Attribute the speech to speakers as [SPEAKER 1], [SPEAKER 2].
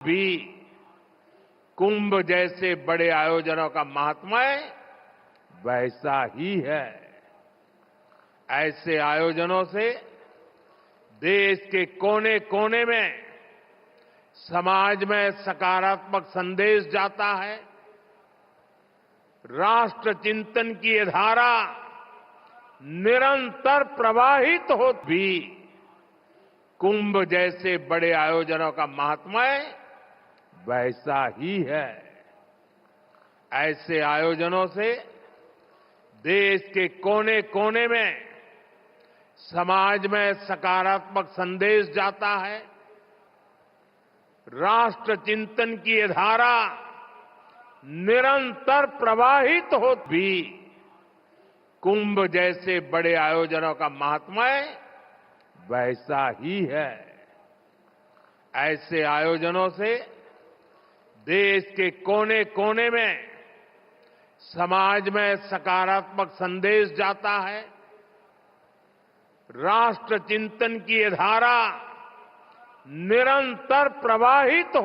[SPEAKER 1] भी कुंभ जैसे बड़े आयोजनों का महात्म्य वैसा ही है। ऐसे आयोजनों से देश के कोने कोने में समाज में सकारात्मक संदेश जाता है। राष्ट्र चिंतन की ये धारा निरंतर प्रवाहित हो भी कुंभ जैसे बड़े आयोजनों का महात्म्य वैसा ही है। ऐसे आयोजनों से देश के कोने कोने में समाज में सकारात्मक संदेश जाता है। राष्ट्र चिंतन की ये धारा निरंतर प्रवाहित हो भी कुंभ जैसे बड़े आयोजनों का महात्म्य वैसा ही है। ऐसे आयोजनों से देश के कोने कोने में समाज में सकारात्मक संदेश जाता है। राष्ट्र चिंतन की ये धारा निरंतर प्रवाहित